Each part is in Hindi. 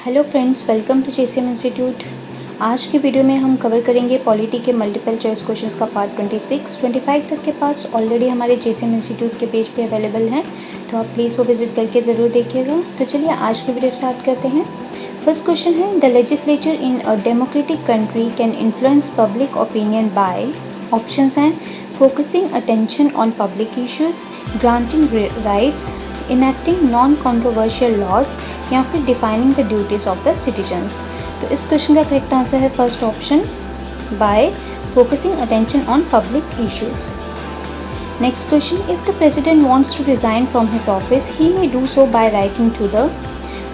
Hello friends, welcome to JCM institute. आज की वीडियो में हम कवर करेंगे पॉलिटी के मल्टीपल चॉइस क्वेश्चंस का पार्ट 26, 25 तक के पार्ट्स ऑलरेडी हमारे जेसीएम इंस्टीट्यूट के पेज पे अवेलेबल हैं, तो आप प्लीज़ वो विजिट करके ज़रूर देखिएगा। तो चलिए आज की वीडियो स्टार्ट करते हैं। फर्स्ट क्वेश्चन है, the legislature in a democratic country can influence public opinion by. Options हैं focusing attention on public issues, granting rights, enacting non controversial laws या फिर defining the duties of the citizens. तो इस क्वेश्चन का करेक्ट आंसर है first option, by focusing attention on public issues. Next question, if the president wants to resign from his office he may do so by writing to the.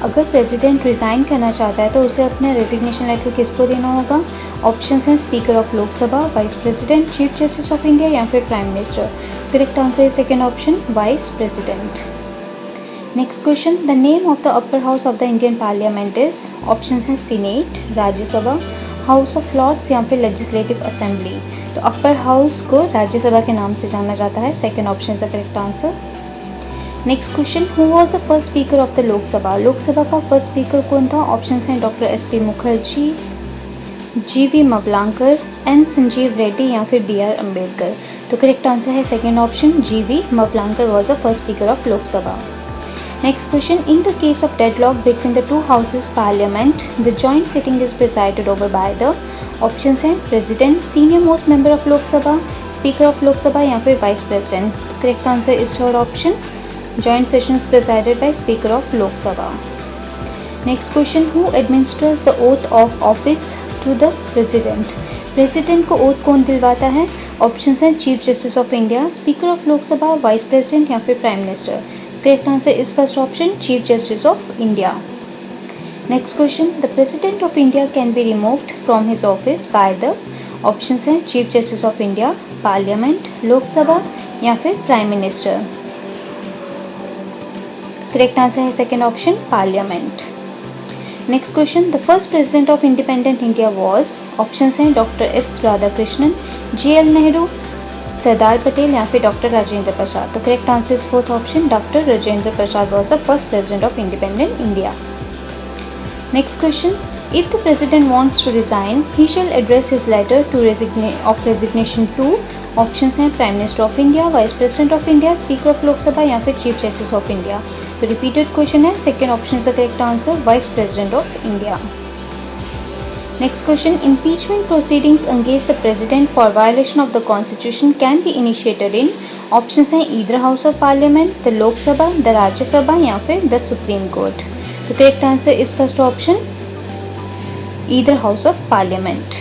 अगर प्रेसिडेंट रिज़ाइन करना चाहता है तो उसे अपना रेजिग्नेशन लेटर किसको देना होगा? ऑप्शंस हैं speaker of Lok Sabha, vice president, chief justice of India या फिर प्राइम मिनिस्टर। करेक्ट आंसर है second option, vice president. Next question, the name of the upper house of the Indian parliament is. Options हैं senate, Rajya Sabha, house of lords या फिर लेजिस्लेटिव असेंबली। तो अपर हाउस को राज्यसभा के नाम से जाना जाता है। Second option is the correct answer. Next question, who was the first speaker of the Lok Sabha. Lok Sabha का फर्स्ट स्पीकर कौन था? ऑप्शंस हैं doctor S P. Mukherjee, G V. Mavalankar, N. Sanjiva Reddy या फिर बी.आर. अम्बेडकर। तो करेक्ट आंसर है second option, G V. Mavalankar was the first speaker of Lok Sabha. Next question, in the case of deadlock between the two houses parliament, the joint sitting is presided over by the। options हैं president, senior most member of Lok Sabha, speaker of Lok Sabha या फिर vice president। correct answer is third option, joint session is presided by speaker of Lok Sabha। next question, who administers the oath of office to the president। President को ओथ कौन दिलवाता है? ऑप्शंस हैं chief justice of India, speaker of Lok Sabha, vice president या फिर prime minister. Correct answer is first option, chief justice of India. Next question, the president of India can be removed from his office by the. Options हैं chief justice of India, parliament, Lok Sabha या फिर प्राइम मिनिस्टर। करेक्ट आंसर है second option, parliament. Next question, the first president of independent India was. Options हैं doctor S Radhakrishnan, J L. Nehru, Sardar Patel या फिर डॉक्टर राजेंद्र प्रसाद। तो correct answer is fourth option, doctor Rajendra Prasad was the first president of independent India. Next question, if the president wants to resign he shall address his letter to resignation to. Options हैं prime minister of India, vice president of India, speaker of Lok Sabha या फिर चीफ जस्टिस ऑफ इंडिया। तो रिपीटेड क्वेश्चन है, second option is the correct answer, vice president of India. Next question, impeachment proceedings against the president for violation of the constitution can be initiated in। options हैं either house of parliament, the Lok Sabha, the Rajya Sabha या फिर the Supreme Court। तो correct answer is first option, either house of parliament।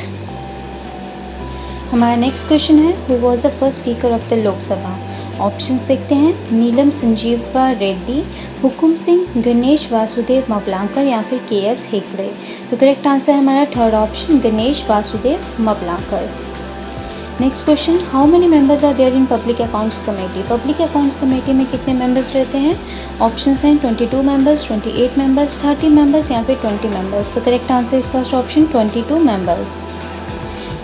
हमारा नेक्स्ट क्वेश्चन है, who was the first speaker of the लोक सभा। ऑप्शंस देखते हैं, नीलम संजीवा रेड्डी, हुकुम सिंह, गणेश वासुदेव मवलांकर या फिर के.एस. हेगड़े। तो करेक्ट आंसर है हमारा third option, Ganesh Vasudev Mavalankar. Next question, how many members are there in public accounts committee. Public accounts committee में कितने मेंबर्स रहते हैं? ऑप्शंस हैं 22 मेंबर्स, 28 मेंबर्स, 30 मेंबर्स या फिर 20 मेंबर्स। तो correct answer is first option, 22 members.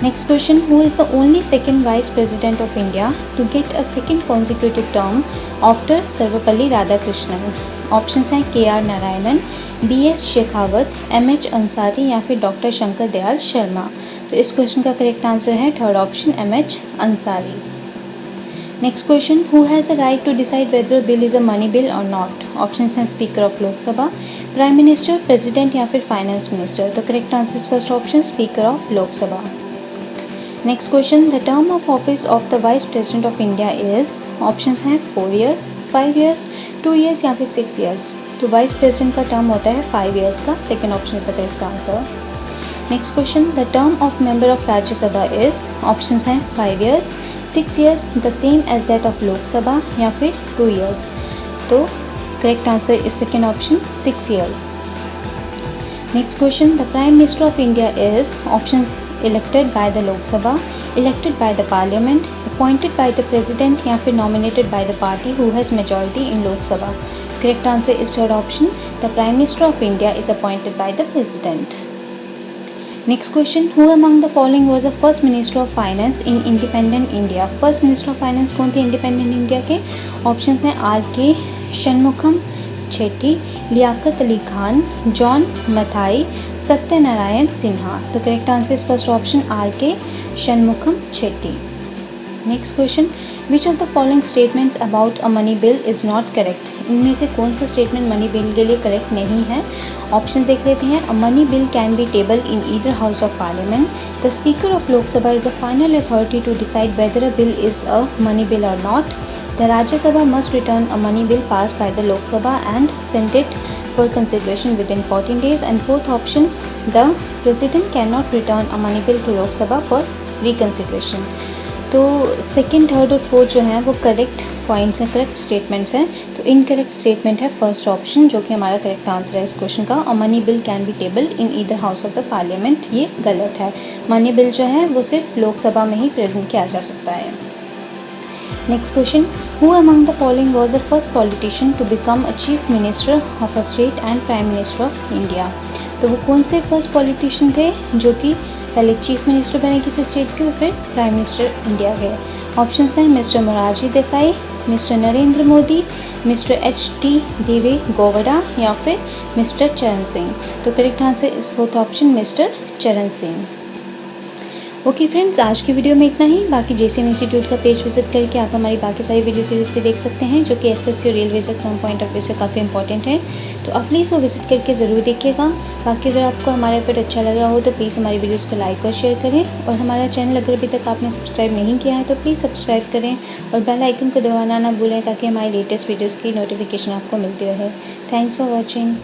Next question, who is the only second vice president of India to get a second consecutive term after Sarvepalli Radhakrishnan. Options हैं K R. Narayanan, B S. Shekhawat, M H. Ansari या फिर डॉक्टर शंकर दयाल शर्मा। तो इस क्वेश्चन का करेक्ट आंसर है third option, M H. Ansari. Next question, who has a right to decide whether bill is a money bill और नॉट। ऑप्शंस हैं speaker of Lok Sabha, prime minister, president या फिर फाइनेंस मिनिस्टर। तो correct answer is first option, speaker of Lok Sabha. Next question, the term of office of the vice president of India is. Options हैं 4 ईयर्स, 5 ईयर्स, 2 ईयर्स या फिर 6 ईयर्स। तो वाइस प्रेसिडेंट का टर्म होता है 5 ईयर्स का। Second option is the correct answer. Next question, the term of member of Rajya Sabha is. Options हैं 5 years, 6 years, the same as that of Lok Sabha या फिर 2 ईयर्स। तो correct answer is second option, 6 years. Next question, the Prime Minister of India is। options elected by the Lok Sabha, elected by the Parliament, appointed by the President या फिर nominated by the party who has majority in Lok Sabha। Correct answer is third option, the Prime Minister of India is appointed by the President। Next question, who among the following was the first Minister of Finance in independent India। First Minister of Finance कौन थे independent India के? Options हैं R.K. Shanmugam, Shetty, Liaquat Ali Khan, John Mathai, Satyanarayan Sinha. तो correct answer is first option RK Shanmugam Shetty. Next question, which of the following statements about a money bill is not correct. इनमें से कौन सा स्टेटमेंट मनी बिल के लिए करेक्ट नहीं है। ऑप्शन देख लेते हैं। A money bill can be table in either house of parliament. The speaker of Lok Sabha is the final authority to decide whether a bill is a money bill और not. The Rajya Sabha must return a money bill passed by the Lok Sabha and send it for consideration within 14 days. And fourth option, the President cannot return a money bill to Lok Sabha for reconsideration. तो सेकेंड, थर्ड और फोर्थ जो हैं वो करेक्ट पॉइंट्स हैं, करेक्ट स्टेटमेंट्स हैं। तो इनकरेक्ट स्टेटमेंट है फर्स्ट ऑप्शन, जो कि हमारा करेक्ट आंसर है इस क्वेश्चन का। और money bill can be table in either house of the parliament, ये गलत है। मनी बिल जो है वो सिर्फ लोकसभा में ही प्रेजेंट किया जा सकता है। Next question, who among the following was the first politician to become a chief minister of a state and prime minister of India. तो वो कौन से फर्स्ट पॉलिटिशियन थे जो कि पहले चीफ मिनिस्टर बने किसी स्टेट के और फिर प्राइम मिनिस्टर इंडिया के। ऑप्शंस हैं mister Morarji Desai, mister Narendra Modi, mister HT देवे गौड़ा या फिर मिस्टर चरण सिंह। तो करेक्ट आंसर इस फोर्थ ऑप्शन मिस्टर चरण सिंह। ओके फ्रेंड्स, आज की वीडियो में इतना ही। बाकी JCM इंस्टीट्यूट का पेज विजिट करके आप हमारी बाकी सारी वीडियो सीरीज़ भी देख सकते हैं, जो कि SSC और railways exam point of view से काफ़ी इंपॉर्टेंट है। तो आप प्लीज़ वो विजिट करके ज़रूर देखिएगा। बाकी अगर आपको हमारा एफर्ट अच्छा लग रहा हो तो प्लीज़ हमारी वीडियोज़ को लाइक और शेयर करें। और हमारा चैनल अगर अभी तक आपने सब्सक्राइब नहीं किया है तो प्लीज़ सब्सक्राइब करें और बेल आइकन को दबाना ना भूलें, ताकि हमारी लेटेस्ट वीडियोज़ की नोटिफिकेशन आपको मिलती रहे। Thanks for watching.